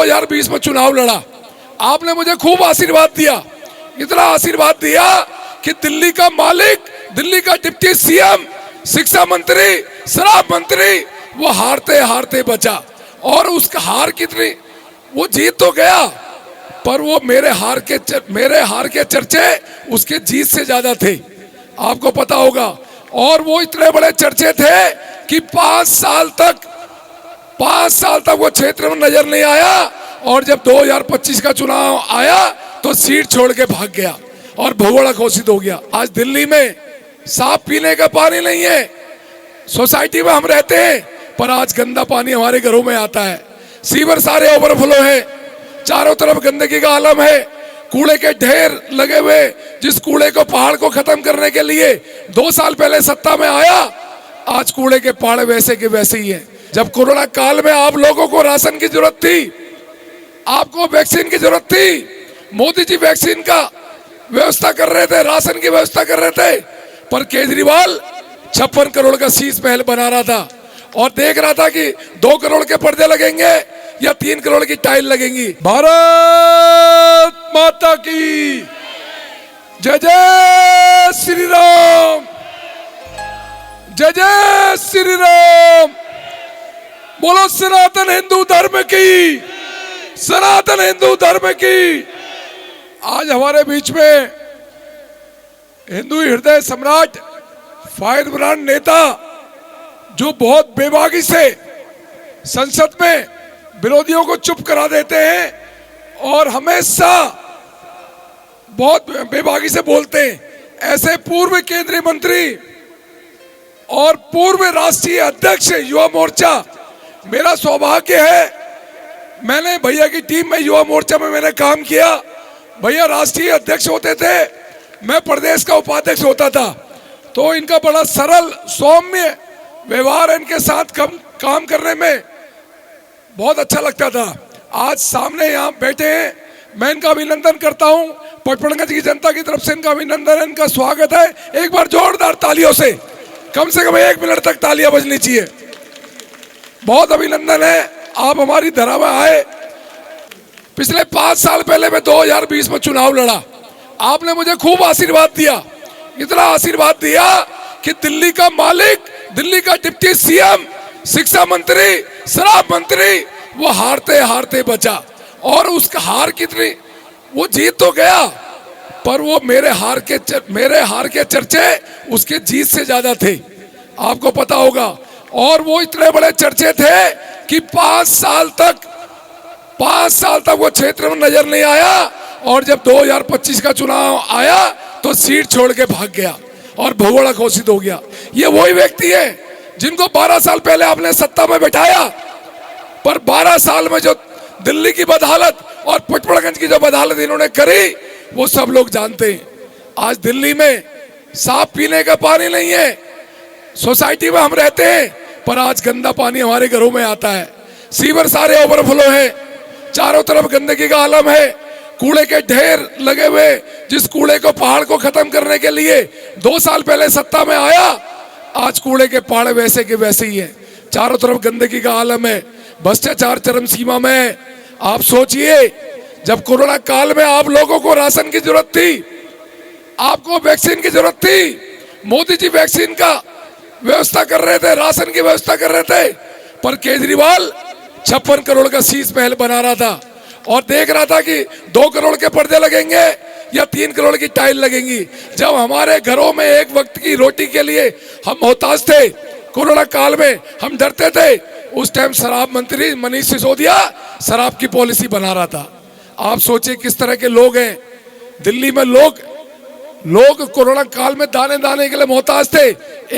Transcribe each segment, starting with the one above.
2020 में चुनाव लड़ा, आपने मुझे खूब आशीर्वाद दिया, इतना आशीर्वाद दिया कि दिल्ली का मालिक, दिल्ली का डिप्टी सीएम, शिक्षा मंत्री, शराब मंत्री, वो हारते हारते बचा। और उसका हार कितनी, वो जीत तो गया पर वो मेरे हार के चर्चे उसके जीत से ज्यादा थे, आपको पता होगा। और वो इतने बड़े चर्चे थे कि 5 साल तक वो क्षेत्र में नजर नहीं आया, और जब 2025 का चुनाव आया तो सीट छोड़ के भाग गया और भगोड़ा घोषित हो गया। आज दिल्ली में साफ पीने का पानी नहीं है, सोसाइटी में हम रहते हैं पर आज गंदा पानी हमारे घरों में आता है, सीवर सारे ओवरफ्लो है, चारों तरफ गंदगी का आलम है, कूड़े के ढेर लगे हुए। जिस कूड़े को पहाड़ को खत्म करने के लिए 2 साल पहले सत्ता में आया, आज कूड़े के पहाड़ वैसे के वैसे ही हैं। जब कोरोना काल में आप लोगों को राशन की जरूरत थी, आपको वैक्सीन की जरूरत थी, मोदी जी वैक्सीन का व्यवस्था कर रहे थे, राशन की व्यवस्था कर रहे थे, पर केजरीवाल 56 करोड़ का शीश महल बना रहा था और देख रहा था कि 2 करोड़ के पर्दे लगेंगे या 3 करोड़ की टाइल लगेंगी। भारत माता की जय, जय श्री राम, जय जय श्री राम। बोलो सनातन हिंदू धर्म की, सनातन हिंदू धर्म की। आज हमारे बीच में हिंदू हृदय सम्राट, फायर ब्रांड नेता, जो बहुत बेबाकी से संसद में विरोधियों को चुप करा देते हैं और हमेशा बहुत बेबाकी से बोलते हैं, ऐसे पूर्व केंद्रीय मंत्री और पूर्व राष्ट्रीय अध्यक्ष युवा मोर्चा, मेरा सौभाग्य है, मैंने भैया की टीम में युवा मोर्चा में मैंने काम किया। भैया राष्ट्रीय अध्यक्ष होते थे, मैं प्रदेश का उपाध्यक्ष होता था, तो इनका बड़ा सरल सौम्य व्यवहार, इनके साथ काम करने में बहुत अच्छा लगता था। आज सामने यहाँ बैठे हैं, मैं इनका अभिनंदन करता हूँ, पचपड़गंज की जनता की तरफ से इनका अभिनंदन, इनका स्वागत है। एक बार जोरदार तालियों से कम 1 मिनट तक तालियां बजनी चाहिए। बहुत अभिनंदन है, आप हमारी धरा में आए। पिछले 5 साल पहले मैं 2020 में चुनाव लड़ा, आपने मुझे खूब आशीर्वाद दिया, इतना आशीर्वाद दिया कि दिल्ली का मालिक, दिल्ली का डिप्टी सीएम, शिक्षा मंत्री, शराब मंत्री, वो हारते हारते बचा। और उसका हार कितनी, वो जीत तो गया पर वो मेरे हार के चर्चे उसके जीत से ज्यादा थे, आपको पता होगा। और वो इतने बड़े चर्चे थे कि 5 साल तक वो क्षेत्र में नजर नहीं आया, और जब 2025 का चुनाव आया तो सीट छोड़ के भाग गया और भगोड़ा घोषित हो गया। ये वही व्यक्ति है जिनको 12 साल पहले आपने सत्ता में बैठाया, पर 12 साल में जो दिल्ली की बदहालत और पचपड़गंज की जो बदहालत इन्होंने करी, वो सब लोग जानते हैं। आज दिल्ली में साफ पीने का पानी नहीं है, सोसाइटी में हम रहते हैं पर आज गंदा पानी हमारे घरों में आता है, सीवर सारे ओवरफ्लो है, चारों तरफ गंदगी का आलम है, कूड़े के ढेर लगे हुए। जिस कूड़े को पहाड़ को खत्म करने के लिए 2 साल पहले सत्ता में आया, आज कूड़े के पहाड़ वैसे के वैसे ही हैं, चारों तरफ गंदगी का आलम है, भ्रष्टाचार चरम सीमा में है। आप सोचिए, जब कोरोना काल में आप लोगों को राशन की जरूरत थी, आपको वैक्सीन की जरूरत थी, मोदी जी वैक्सीन का व्यवस्था कर रहे थे, राशन की व्यवस्था कर रहे थे, पर केजरीवाल 56 करोड़ का शीश महल बना रहा था और देख रहा था कि 2 करोड़ के पर्दे लगेंगे या 3 करोड़ की टाइल लगेंगी। जब हमारे घरों में एक वक्त की रोटी के लिए हम मोहताज थे, कोरोना काल में हम डरते थे, उस टाइम शराब मंत्री मनीष सिसोदिया शराब की पॉलिसी बना रहा था। आप सोचिए किस तरह के लोग हैं दिल्ली में। लोग कोरोना काल में दाने दाने के लिए मोहताज थे,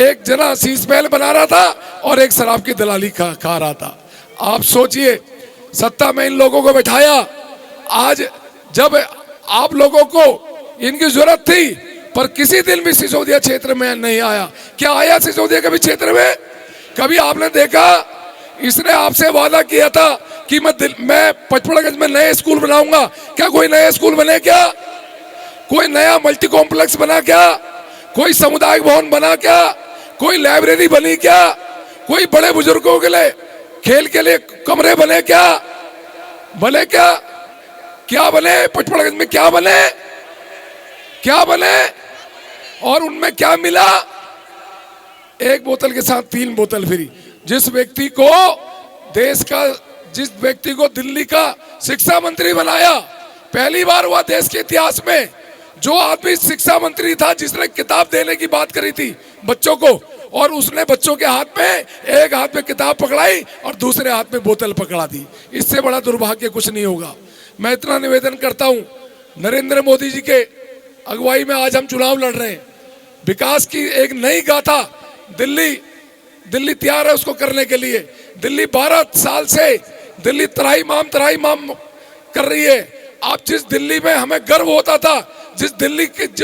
एक जना शीश महल बना रहा था और एक शराब की दलाली खा रहा था। आप सोचिए, सत्ता में इन लोगों को बैठाया, आज जब आप लोगों को इनकी जरूरत थी, पर किसी दिन भी सिसोदिया क्षेत्र में नहीं आया। क्या आया सिसोदिया कभी क्षेत्र में? कभी आपने देखा? इसने आपसे वादा किया था कि मैं पचपड़गंज में नए स्कूल बनाऊंगा। क्या कोई नए स्कूल बने? क्या कोई नया मल्टी कॉम्प्लेक्स बना? क्या कोई समुदायिक भवन बना? क्या कोई लाइब्रेरी बनी? क्या कोई बड़े बुजुर्गों के लिए खेल के लिए कमरे बने? क्या बने क्या? क्या बने? पचपड़गंज में क्या बने? क्या बने? और उनमें क्या मिला? एक बोतल के साथ 3 बोतल फ्री। जिस व्यक्ति को दिल्ली का शिक्षा मंत्री बनाया, पहली बार हुआ देश के इतिहास में, जो आदमी शिक्षा मंत्री था जिसने किताब देने की बात करी थी बच्चों को, और उसने बच्चों के हाथ में, एक हाथ में किताब पकड़ाई और दूसरे हाथ में बोतल पकड़ा दी। इससे बड़ा दुर्भाग्य कुछ नहीं होगा। मैं इतना निवेदन करता हूं, नरेंद्र मोदी जी के अगुवाई में आज हम चुनाव लड़ रहे हैं। विकास की एक नई गाथा दिल्ली तैयार है उसको करने के लिए। दिल्ली 12 साल से दिल्ली तराई माम कर रही है। आप जिस दिल्ली में हमें गर्व होता था, जो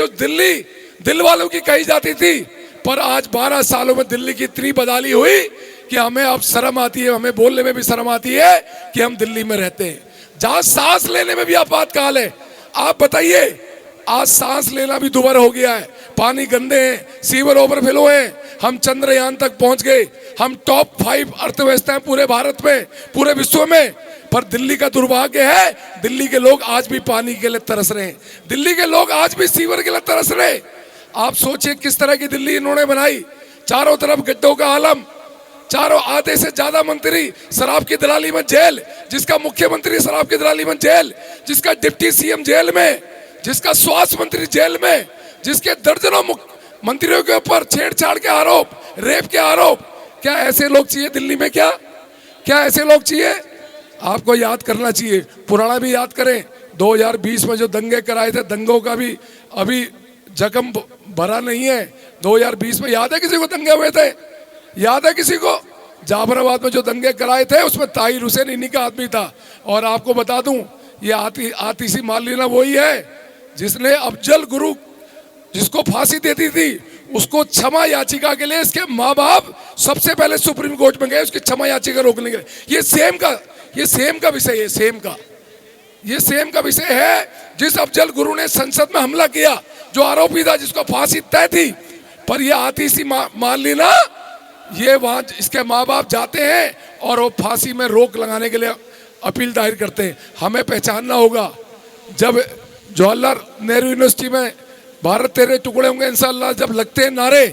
दिल्ली दिल वालों की कही जाती थी, पर आज 12 सालों में दिल्ली की इतनी बदहाली हुई कि हमें अब शर्म आती है, हमें बोलने में भी शर्म आती है कि हम दिल्ली में रहते हैं, जहां सांस लेने में भी आपातकाल है। आप बताइए, आज सांस लेना भी दुभर हो गया है, पानी गंदे हैं, सीवर ओवरफ्लो हैं, हम चंद्रयान तक पहुंच गए, हम टॉप 5 अर्थव्यवस्था हैं पूरे भारत में, पूरे विश्व में। पर दिल्ली का दुर्भाग्य है, दिल्ली के लोग आज भी पानी के लिए तरस रहे हैं, दिल्ली के लोग आज भी सीवर के लिए तरस रहे हैं। आप सोचिए किस तरह की दिल्ली इन्होंने बनाई, चारों तरफ गड्ढों का आलम, चारों आधे से ज्यादा मंत्री शराब की दलाली में जेल, जिसका मुख्यमंत्री शराब की दलाली में जेल, जिसका डिप्टी सीएम जेल में, जिसका स्वास्थ्य मंत्री जेल में, जिसके दर्जनों मंत्रियों के ऊपर छेड़छाड़ के आरोप, रेप के आरोप। क्या ऐसे लोग चाहिए दिल्ली में? क्या ऐसे लोग चाहिए? आपको याद करना चाहिए, पुराना भी याद करें, 2020 में जो दंगे कराए थे, दंगों का भी अभी जख्म भरा नहीं है। 2020 में याद है किसी को दंगे हुए थे? याद है किसी को? जाफराबाद में जो दंगे कराए थे उसमें ताहिर हुसैन इन्हीं का आदमी था। और आपको बता दूं, ये आतिशी मालिना वही है जिसने अफजल गुरु, जिसको फांसी देती थी, उसको क्षमा याचिका के लिए इसके माँ बाप सबसे पहले सुप्रीम कोर्ट में गए उसकी क्षमा याचिका रोकने के लिए। ये सेम का विषय है, सेम का विषय है। जिस अफजल गुरु ने संसद में हमला किया, जो आरोपी था, जिसको फांसी तय थी, पर ये आतिशी मालिना, ये वहां इसके माँ बाप जाते हैं और वो फांसी में रोक लगाने के लिए अपील दायर करते हैं। हमें पहचानना होगा, जब जवाहरलाल नेहरू यूनिवर्सिटी में भारत तेरे टुकड़े होंगे इंशाअल्लाह जब लगते हैं नारे,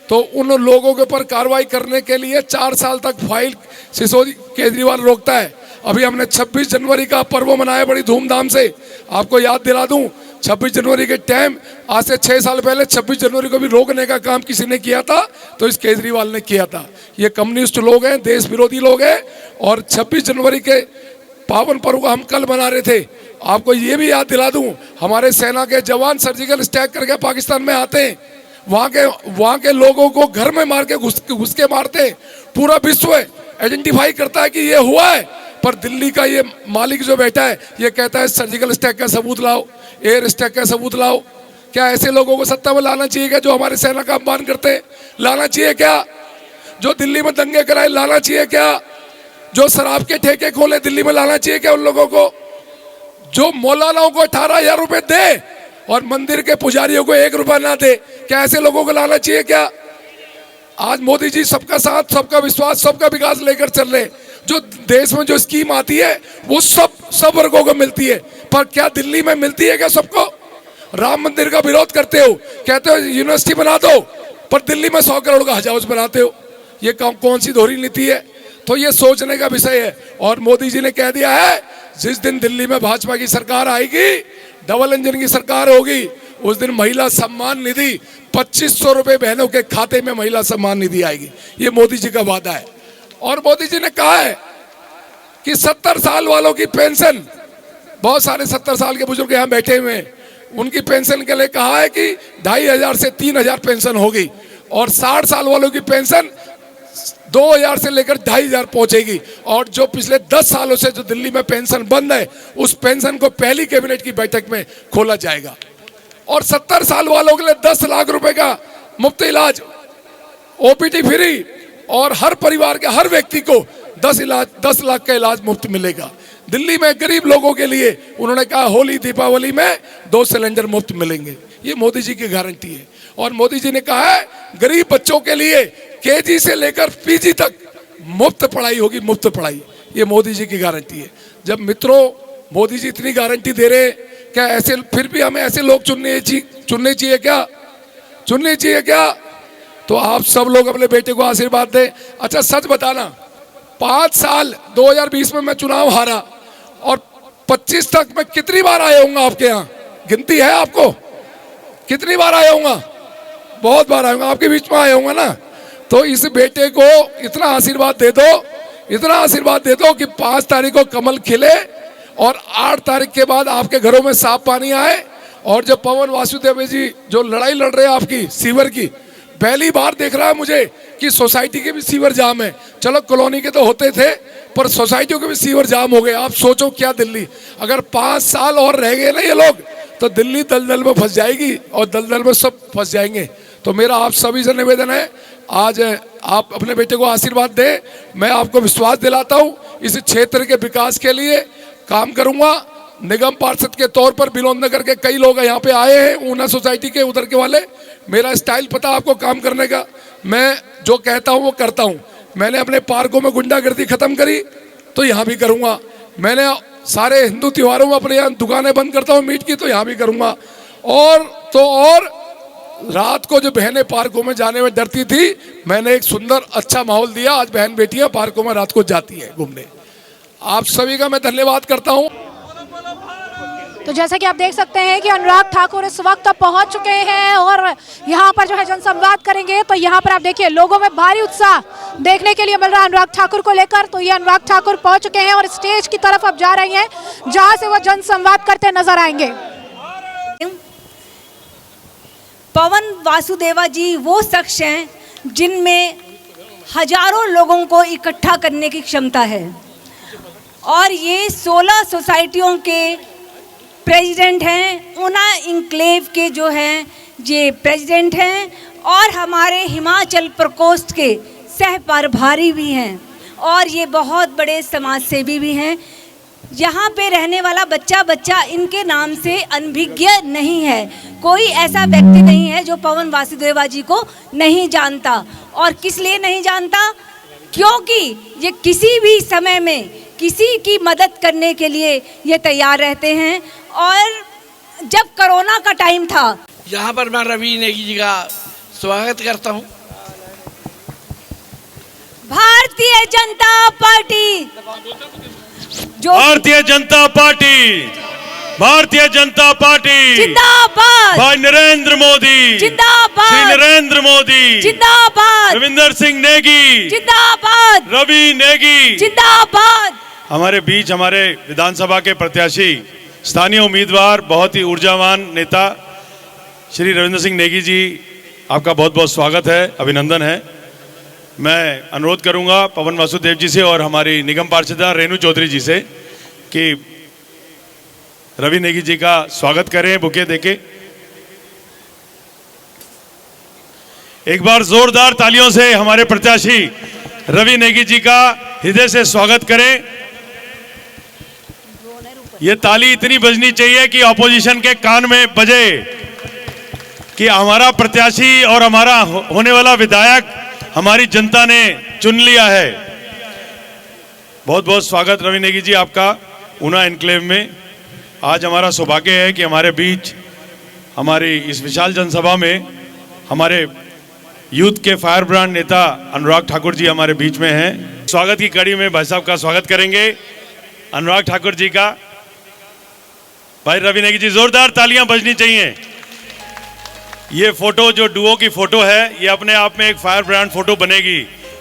तो उन लोगों के ऊपर कार्रवाई करने के लिए 4 साल तक फाइल सिसोदिया केजरीवाल रोकता है। अभी हमने 26 जनवरी का पर्व मनाया बड़ी धूमधाम से। आपको याद दिला दूं, 26 जनवरी के टाइम आज से 6 साल पहले 26 जनवरी को भी रोकने का काम किसी ने किया था तो इस केजरीवाल ने किया था। ये कम्युनिस्ट लोग हैं, देश विरोधी लोग हैं। और 26 जनवरी के पावन पर्व को हम कल मना रहे थे। आपको ये भी याद दिला दूं, हमारे सेना के जवान सर्जिकल स्ट्राइक करके पाकिस्तान में आते हैं, वहां के लोगों को घर में मार के घुस के मारते। पूरा विश्व आइडेंटिफाई करता है कि ये हुआ है, पर दिल्ली का ये मालिक जो बैठा है ये कहता है सर्जिकल स्ट्राइक का सबूत लाओ, एयर स्ट्राइक का सबूत लाओ। क्या ऐसे लोगों को सत्ता में लाना चाहिए क्या, जो हमारे सेना का अपमान करते हैं? लाना चाहिए क्या? जो दिल्ली में दंगे कराए लाना चाहिए क्या? जो शराब के ठेके खोले दिल्ली में लाना चाहिए क्या उन लोगों को? जो मौलानाओं को 18,000 रुपए दे और मंदिर के पुजारियों को 1 रुपया ना दे, क्या ऐसे लोगों को लाना चाहिए क्या? आज मोदी जी सबका साथ, सबका विश्वास, सबका विकास लेकर चल रहे। जो देश में जो स्कीम आती है वो सब वर्गों को मिलती है, पर क्या दिल्ली में मिलती है क्या सबको? राम मंदिर का विरोध करते हो, कहते हो यूनिवर्सिटी बना दो, पर दिल्ली में 100 करोड़ का हज हाउस बनाते हो। ये कौन सी दोहरी नीति है? तो ये सोचने का विषय है। और मोदी जी ने कह दिया है, जिस दिन दिल्ली में भाजपा की सरकार आएगी, डबल इंजन की सरकार होगी, उस दिन महिला सम्मान निधि 2500 रुपए बहनों के खाते में महिला सम्मान निधि आएगी। ये मोदी जी का वादा है। और मोदी जी ने कहा है कि 70 साल वालों की पेंशन, बहुत सारे 70 साल के बुजुर्ग यहाँ बैठे हुए हैं, उनकी पेंशन के लिए कहा है कि 2500 से 3000 पेंशन होगी। और 60 साल वालों की पेंशन 2000 से लेकर 2500 पहुंचेगी। और जो पिछले 10 सालों से जो दिल्ली में पेंशन बंद है, उस पेंशन को पहली कैबिनेट की बैठक में खोला जाएगा। और 70 साल वालों के लिए 10 लाख रुपए का मुफ्त इलाज, ओपीडी फ्री, और हर परिवार के हर व्यक्ति को 10 लाख का इलाज मुफ्त मिलेगा। दिल्ली में गरीब लोगों के लिए उन्होंने कहा होली दीपावली में 2 सिलेंडर मुफ्त मिलेंगे। ये मोदी जी की गारंटी है। और मोदी जी ने कहा है गरीब बच्चों के लिए केजी से लेकर पीजी तक मुफ्त पढ़ाई होगी, मुफ्त पढ़ाई। ये मोदी जी की गारंटी है। जब मित्रों मोदी जी इतनी गारंटी दे रहे, क्या ऐसे फिर भी हमें ऐसे लोग चुनने चाहिए क्या? चुनने चाहिए क्या? तो आप सब लोग अपने बेटे को आशीर्वाद दें। अच्छा सच बताना, 5 साल 2020 में मैं चुनाव हारा और 25 तक मैं कितनी बार आया हूँ आपके यहाँ? गिनती है आपको कितनी बार आया हूँ? बहुत बार आऊंगा, आपके बीच में आया हूँ ना। तो इस बेटे को इतना आशीर्वाद दे दो, इतना आशीर्वाद दे दो कि 5 तारीख को कमल खिले और 8 तारीख के बाद आपके घरों में साफ पानी आए। और जब पवन वासुदेव जी जो लड़ाई लड़ रहे हैं आपकी सीवर की, पहली बार देख रहा है मुझे कि सोसाइटी के भी सीवर जाम है। चलो कॉलोनी के तो होते थे, पर सोसाइटियों के भी सीवर जाम हो गए। आप सोचो क्या दिल्ली, अगर 5 साल और रह गए ना ये लोग, तो दिल्ली दलदल में फंस जाएगी और दलदल में सब फंस जाएंगे। तो मेरा आप सभी से निवेदन है, आज आप अपने बेटे को आशीर्वाद दें। मैं आपको विश्वास दिलाता हूँ इस क्षेत्र के विकास के लिए काम करूँगा। निगम पार्षद के तौर पर विनोद नगर के कई लोग यहाँ पे आए हैं, ऊना सोसाइटी के उधर के वाले। मेरा स्टाइल पता आपको काम करने का, मैं जो कहता हूँ वो करता हूँ। मैंने अपने पार्कों में गुंडागर्दी खत्म करी तो यहाँ भी करूँगा। मैंने सारे हिंदू त्योहारों में अपने यहाँ दुकानें बंद करता हूँ मीट की, तो यहाँ भी करूँगा। और रात को जो बहनें पार्कों में जाने में डरती थी, मैंने एक सुंदर अच्छा माहौल दिया। आज बहन बेटियां पार्कों में रात को जाती है घूमने। आप सभी का मैं धन्यवाद करता हूं। तो जैसा कि आप देख सकते हैं कि अनुराग ठाकुर इस वक्त पहुंच चुके हैं और यहाँ पर जो है जनसंवाद करेंगे। तो यहाँ पर आप देखिए लोगों में भारी उत्साह देखने के लिए मिल रहा है अनुराग ठाकुर को लेकर। तो ये अनुराग ठाकुर पहुंच चुके हैं और स्टेज की तरफ अब जा रही हैं, जहां से वो जनसंवाद करते नजर आएंगे। पवन वासुदेवा जी वो शख्स हैं जिनमें हजारों लोगों को इकट्ठा करने की क्षमता है और ये 16 सोसाइटियों के प्रेसिडेंट हैं। ऊना इंक्लेव के जो हैं ये प्रेसिडेंट हैं और हमारे हिमाचल प्रकोष्ठ के सह प्रभारी भी हैं और ये बहुत बड़े समाज सेवी भी हैं। यहाँ पे रहने वाला बच्चा इनके नाम से अनभिज्ञ नहीं है। कोई ऐसा व्यक्ति नहीं है जो पवन वासुदेवा जी को नहीं जानता। और किस लिए नहीं जानता? क्योंकि ये किसी भी समय में किसी की मदद करने के लिए ये तैयार रहते हैं। और जब कोरोना का टाइम था, यहाँ पर मैं रवि नेगी जी का स्वागत करता हूँ। Bharatiya Janata party Bharatiya Janata party, Bharatiya Janata party जिंदाबाद, भाई नरेंद्र मोदी जिंदाबाद, श्री नरेंद्र मोदी जिंदाबाद, रविंदर सिंह नेगी जिंदाबाद, रवि नेगी जिंदाबाद। हमारे बीच हमारे विधानसभा के प्रत्याशी स्थानीय उम्मीदवार बहुत ही ऊर्जावान नेता श्री रविंदर सिंह नेगी जी, आपका बहुत बहुत स्वागत है, अभिनंदन है। मैं अनुरोध करूंगा पवन वासुदेव जी से और हमारी निगम पार्षदा रेणु चौधरी जी से कि रवि नेगी जी का स्वागत करें बुके देके। एक बार जोरदार तालियों से हमारे प्रत्याशी रवि नेगी जी का हृदय से स्वागत करें। ये ताली इतनी बजनी चाहिए कि ऑपोजिशन के कान में बजे कि हमारा प्रत्याशी और हमारा होने वाला विधायक हमारी जनता ने चुन लिया है। बहुत बहुत स्वागत रवि नेगी जी आपका ऊना एनक्लेव में। आज हमारा सौभाग्य है कि हमारे बीच हमारी इस विशाल जनसभा में हमारे यूथ के फायर ब्रांड नेता अनुराग ठाकुर जी हमारे बीच में हैं। स्वागत की कड़ी में भाई साहब का स्वागत करेंगे अनुराग ठाकुर जी का। भाई रवि नेगी जी, जोरदार तालियां बजनी चाहिए। ये फोटो जो डुओ की फोटो है, ये अपने आप में एक फायर ब्रांड फोटो बनेगी।